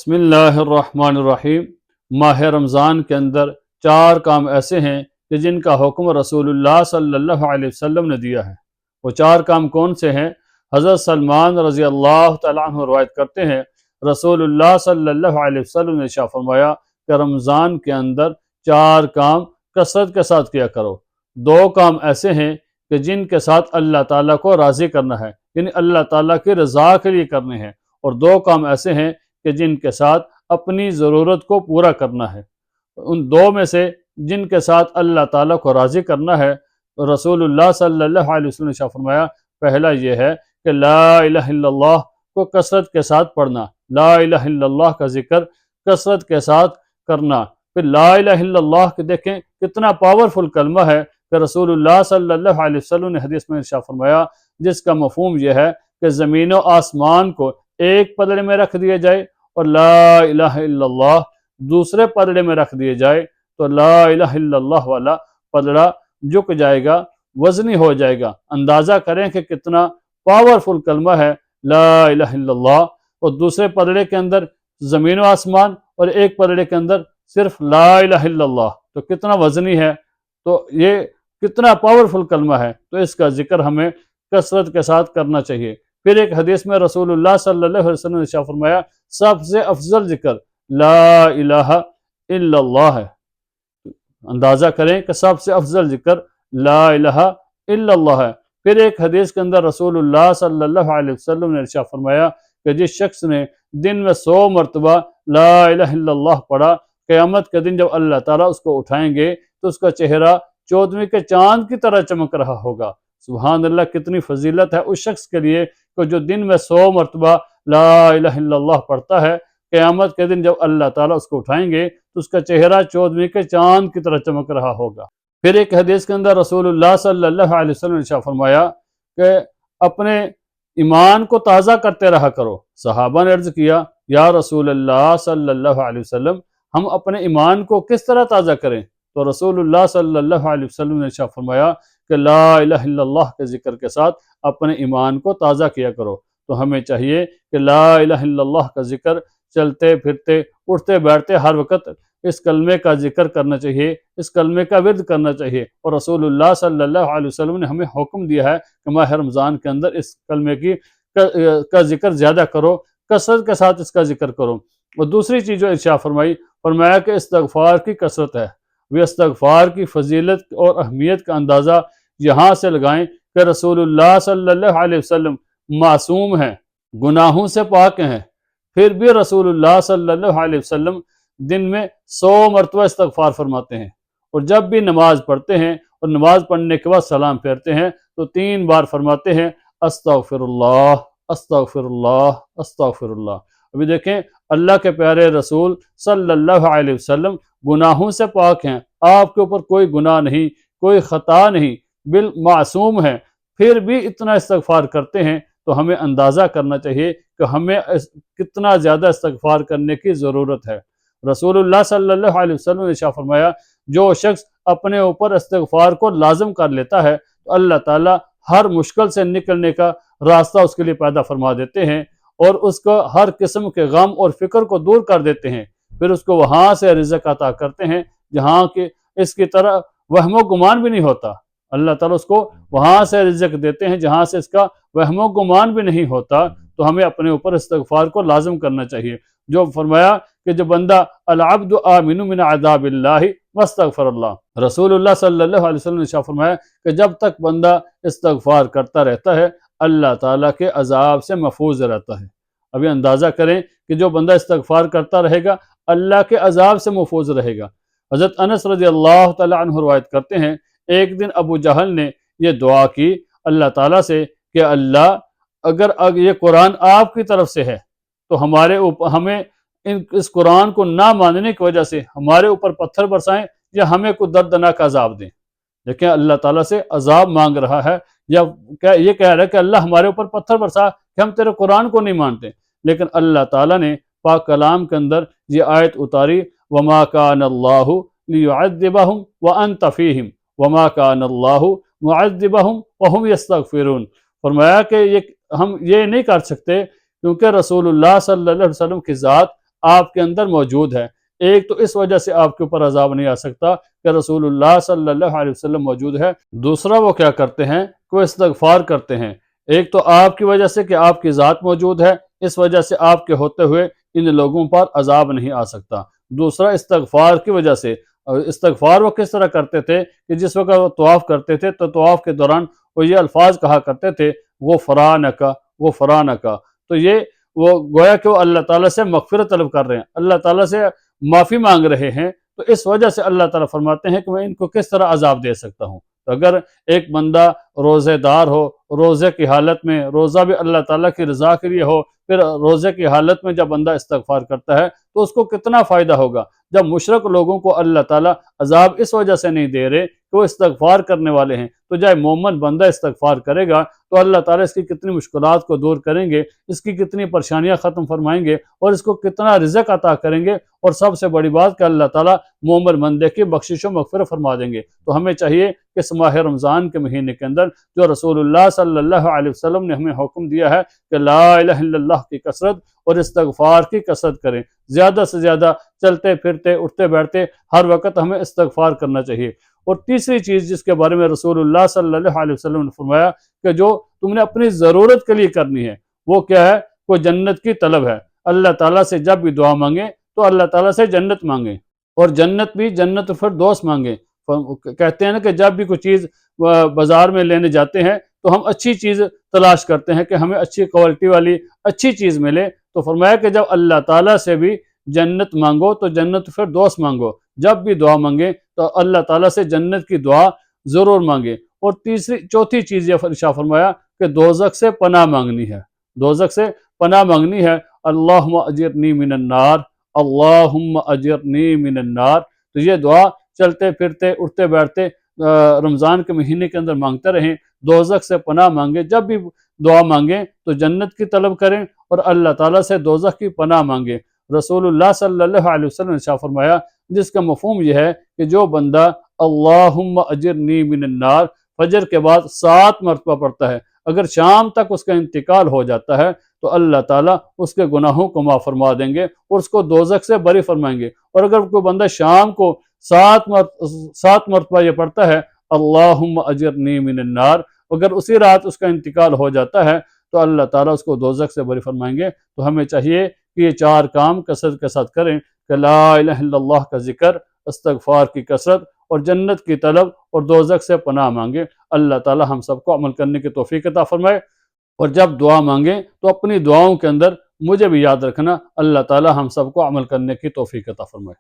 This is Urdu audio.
بسم اللہ الرحمن الرحیم۔ ماہ رمضان کے اندر 4 کام ایسے ہیں کہ جن کا حکم رسول اللہ صلی اللہ علیہ وسلم نے دیا ہے۔ وہ 4 کام کون سے ہیں؟ حضرت سلمان رضی اللہ تعالیٰ عنہ روایت کرتے ہیں، رسول اللہ صلی اللہ علیہ وسلم نے ارشاد فرمایا کہ رمضان کے اندر 4 کام کثرت کے ساتھ کیا کرو۔ 2 کام ایسے ہیں کہ جن کے ساتھ اللہ تعالیٰ کو راضی کرنا ہے، یعنی اللہ تعالیٰ کی رضا کے لیے کرنے ہیں، اور 2 کام ایسے ہیں کہ جن کے ساتھ اپنی ضرورت کو پورا کرنا ہے۔ ان 2 میں سے جن کے ساتھ اللہ تعالیٰ کو راضی کرنا ہے، رسول اللہ صلی اللہ علیہ وسلم نے ارشاد فرمایا، پہلا یہ ہے کہ لا الہ الا اللہ کو کثرت کے ساتھ پڑھنا، لا الہ الا اللہ کا ذکر کثرت کے ساتھ کرنا۔ پھر لا الہ الا اللہ کے دیکھیں کتنا پاورفل کلمہ ہے کہ رسول اللہ صلی اللہ علیہ وسلم نے حدیث میں ارشاد فرمایا، جس کا مفہوم یہ ہے کہ زمین و آسمان کو ایک پلڑے میں رکھ دیا جائے اور لا الہ الا اللہ دوسرے پلڑے میں رکھ دیے جائے تو لا الہ الا اللہ والا پلڑا جھک جائے گا، وزنی ہو جائے گا۔ اندازہ کریں کہ کتنا پاورفل کلمہ ہے لا الہ الا اللہ، اور دوسرے پلڑے کے اندر زمین و آسمان اور ایک پلڑے کے اندر صرف لا الہ الا اللہ، تو کتنا وزنی ہے، تو یہ کتنا پاورفل کلمہ ہے، تو اس کا ذکر ہمیں کثرت کے ساتھ کرنا چاہیے۔ پھر ایک حدیث میں رسول اللہ صلی اللہ علیہ وسلم نے ارشاد فرمایا، سب سے افضل ذکر لا الہ الا اللہ ہے۔ اندازہ کریں کہ سب سے افضل ذکر لا الہ الا اللہ ہے۔ پھر ایک حدیث کے اندر رسول اللہ صلی اللہ علیہ وسلم نے ارشاد فرمایا کہ جس شخص نے دن میں 100 مرتبہ لا الہ الا اللہ پڑھا، قیامت کے دن جب اللہ تعالیٰ اس کو اٹھائیں گے تو اس کا چہرہ 14ویں کے چاند کی طرح چمک رہا ہوگا۔ سبحان اللہ، کتنی فضیلت ہے اس شخص کے لیے کہ جو دن میں 100 مرتبہ لا الہ الا اللہ پڑھتا ہے، قیامت کے دن جب اللہ تعالیٰ اس کو اٹھائیں گے تو اس کا چہرہ 14ویں کے چاند کی طرح چمک رہا ہوگا۔ پھر ایک حدیث کے اندر رسول اللہ صلی اللہ علیہ وسلم نے ارشاد فرمایا کہ اپنے ایمان کو تازہ کرتے رہا کرو۔ صحابہ نے عرض کیا، یا رسول اللہ صلی اللہ علیہ وسلم، ہم اپنے ایمان کو کس طرح تازہ کریں؟ تو رسول اللہ صلی اللہ علیہ وسلم نے ارشاد فرمایا کہ لا الہ الا اللہ کے ذکر کے ساتھ اپنے ایمان کو تازہ کیا کرو۔ تو ہمیں چاہیے کہ لا الہ الا اللہ کا ذکر چلتے پھرتے اٹھتے بیٹھتے ہر وقت اس کلمے کا ذکر کرنا چاہیے، اس کلمے کا ورد کرنا چاہیے، اور رسول اللہ صلی اللہ علیہ وسلم نے ہمیں حکم دیا ہے کہ ماہ رمضان کے اندر اس کلمے کا ذکر زیادہ کرو، کثرت کے ساتھ اس کا ذکر کرو۔ اور دوسری چیز جو ارشاد فرمایا کہ استغفار کی کثرت ہے۔ وہ استغفار کی فضیلت اور اہمیت کا اندازہ یہاں سے لگائیں کہ رسول اللہ صلی اللہ علیہ وسلم معصوم ہیں، گناہوں سے پاک ہیں، پھر بھی رسول اللہ صلی اللہ علیہ وسلم دن میں 100 مرتبہ استغفار فرماتے ہیں، اور جب بھی نماز پڑھتے ہیں اور نماز پڑھنے کے بعد سلام پھیرتے ہیں تو 3 بار فرماتے ہیں استغفر اللہ استغفر اللہ استغفر اللہ۔ ابھی دیکھیں، اللہ کے پیارے رسول صلی اللہ علیہ وسلم گناہوں سے پاک ہیں، آپ کے اوپر کوئی گناہ نہیں، کوئی خطا نہیں، معصوم ہیں، پھر بھی اتنا استغفار کرتے ہیں۔ تو ہمیں اندازہ کرنا چاہیے کہ ہمیں کتنا زیادہ استغفار کرنے کی ضرورت ہے۔ رسول اللہ صلی اللہ علیہ وسلم نے ارشاد فرمایا، جو شخص اپنے اوپر استغفار کو لازم کر لیتا ہے تو اللہ تعالیٰ ہر مشکل سے نکلنے کا راستہ اس کے لیے پیدا فرما دیتے ہیں، اور اس کو ہر قسم کے غم اور فکر کو دور کر دیتے ہیں۔ پھر اس کو وہاں سے رزق عطا کرتے ہیں جہاں کہ اس کی طرح وہم و گمان بھی نہیں ہوتا۔ اللہ تعالیٰ اس کو وہاں سے رزق دیتے ہیں جہاں سے اس کا وہم و گمان بھی نہیں ہوتا۔ تو ہمیں اپنے اوپر استغفار کو لازم کرنا چاہیے۔ جو فرمایا کہ جو بندہ العبد آمن من عذاب اللہ واستغفر اللہ، رسول اللہ صلی اللہ علیہ وسلم نے ارشاد فرمایا کہ جب تک بندہ استغفار کرتا رہتا ہے اللہ تعالیٰ کے عذاب سے محفوظ رہتا ہے۔ ابھی اندازہ کریں کہ جو بندہ استغفار کرتا رہے گا اللہ کے عذاب سے محفوظ رہے گا۔ حضرت انس رضی اللہ تعالیٰ عنہ روایت کرتے ہیں، ایک دن ابو جہل نے یہ دعا کی اللہ تعالیٰ سے کہ اللہ، اگر یہ قرآن آپ کی طرف سے ہے تو ہمیں اس قرآن کو نہ ماننے کی وجہ سے ہمارے اوپر پتھر برسائیں یا ہمیں کوئی دردناک عذاب دیں۔ دیکھیں، اللہ تعالیٰ سے عذاب مانگ رہا ہے، یا یہ کہہ رہا ہے کہ اللہ ہمارے اوپر پتھر برسا کہ ہم تیرے قرآن کو نہیں مانتے، لیکن اللہ تعالیٰ نے پاک کلام کے اندر یہ آیت اتاری، وَمَا كَانَ اللَّهُ لِيُعَذِّبَهُمْ وَأَنْتَ فِيهِمْ وَمَا كَانَ اللَّهُ مُعَذِّبَهُمْ وَهُمْ يَسْتَغْفِرُونَ۔ فرمایا کہ ہم یہ نہیں کر سکتے کیونکہ رسول اللہ صلی اللہ علیہ وسلم کی ذات آپ کے اندر موجود ہے۔ ایک تو اس وجہ سے آپ کے اوپر عذاب نہیں آ سکتا کہ رسول اللہ صلی اللہ علیہ وسلم موجود ہے، دوسرا وہ کیا کرتے ہیں کہ وہ استغفار کرتے ہیں۔ ایک تو آپ کی وجہ سے کہ آپ کی ذات موجود ہے، اس وجہ سے آپ کے ہوتے ہوئے ان لوگوں پر عذاب نہیں آ سکتا۔ دوسرا استغفار کی وجہ سے، استغفار وہ کس طرح کرتے تھے کہ جس وقت وہ طواف کرتے تھے تو طواف کے دوران وہ یہ الفاظ کہا کرتے تھے، غفرانک غفرانک۔ تو یہ وہ گویا کہ وہ اللہ تعالیٰ سے مغفرت طلب کر رہے ہیں، اللہ تعالیٰ سے معافی مانگ رہے ہیں، تو اس وجہ سے اللہ تعالیٰ فرماتے ہیں کہ میں ان کو کس طرح عذاب دے سکتا ہوں۔ تو اگر ایک بندہ روزے دار ہو، روزے کی حالت میں، روزہ بھی اللہ تعالیٰ کی رضا کے لیے ہو، پھر روزے کی حالت میں جب بندہ استغفار کرتا ہے تو اس کو کتنا فائدہ ہوگا۔ جب مشرک لوگوں کو اللہ تعالیٰ عذاب اس وجہ سے نہیں دے رہے کہ وہ استغفار کرنے والے ہیں، تو جب مومن بندہ استغفار کرے گا تو اللہ تعالیٰ اس کی کتنی مشکلات کو دور کریں گے، اس کی کتنی پریشانیاں ختم فرمائیں گے، اور اس کو کتنا رزق عطا کریں گے، اور سب سے بڑی بات کہ اللہ تعالیٰ مومن بندے کی بخشش و مغفرت فرما دیں گے۔ تو ہمیں چاہیے کہ اس ماہ رمضان کے مہینے کے اندر جو رسول اللہ صلی اللہ علیہ وسلم نے ہمیں حکم دیا ہے کہ لا الہ الا اللہ کی کثرت اور استغفار کی کثرت کریں، زیادہ سے زیادہ چلتے پھرتے اٹھتے بیٹھتے ہر وقت ہمیں استغفار کرنا چاہیے۔ اور تیسری چیز جس کے بارے میں رسول اللہ صلی اللہ علیہ وسلم نے فرمایا کہ جو تم نے اپنی ضرورت کے لیے کرنی ہے وہ کیا ہے، وہ جنت کی طلب ہے۔ اللہ تعالیٰ سے جب بھی دعا مانگیں تو اللہ تعالیٰ سے جنت مانگیں، اور جنت بھی جنت الفردوس مانگیں۔ کہتے ہیں نا کہ جب بھی کوئی چیز بازار میں لینے جاتے ہیں تو ہم اچھی چیز تلاش کرتے ہیں کہ ہمیں اچھی کوالٹی والی اچھی چیز ملے، تو فرمایا کہ جب اللہ تعالیٰ سے بھی جنت مانگو تو جنت الفردوس مانگو، جب بھی دعا مانگیں تو اللہ تعالیٰ سے جنت کی دعا ضرور مانگیں۔ اور چوتھی چیز یہ ارشاد فرمایا کہ دوزخ سے پناہ مانگنی ہے، دوزخ سے پناہ مانگنی ہے۔ اللہم اجرنی من النار، اللہم اجرنی من النار۔ تو یہ دعا چلتے پھرتے اٹھتے بیٹھتے رمضان کے مہینے کے اندر مانگتے رہیں، دوزخ سے پناہ مانگیں، جب بھی دعا مانگیں تو جنت کی طلب کریں اور اللہ تعالیٰ سے دوزخ کی پناہ مانگیں۔ رسول اللہ صلی اللہ علیہ وسلم نے ارشاد فرمایا، جس کا مفہوم یہ ہے کہ جو بندہ اللہم اجرنی من النار فجر کے بعد 7 مرتبہ پڑھتا ہے، اگر شام تک اس کا انتقال ہو جاتا ہے تو اللہ تعالیٰ اس کے گناہوں کو معاف فرما دیں گے اور اس کو دوزخ سے بری فرمائیں گے۔ اور اگر کوئی بندہ شام کو 7 مرتبہ یہ پڑھتا ہے اللہم اجرنی من النار، اگر اسی رات اس کا انتقال ہو جاتا ہے تو اللہ تعالیٰ اس کو دوزخ سے بری فرمائیں گے۔ تو ہمیں چاہیے کہ یہ 4 کام کثرت کے ساتھ کریں کہ لا الہ الا اللہ کا ذکر، استغفار کی کثرت، اور جنت کی طلب اور دوزخ سے پناہ مانگے۔ اللہ تعالیٰ ہم سب کو عمل کرنے کی توفیق عطا فرمائے۔ اور جب دعا مانگیں تو اپنی دعاؤں کے اندر مجھے بھی یاد رکھنا، اللہ تعالیٰ ہم سب کو عمل کرنے کی توفیق عطا فرمائے۔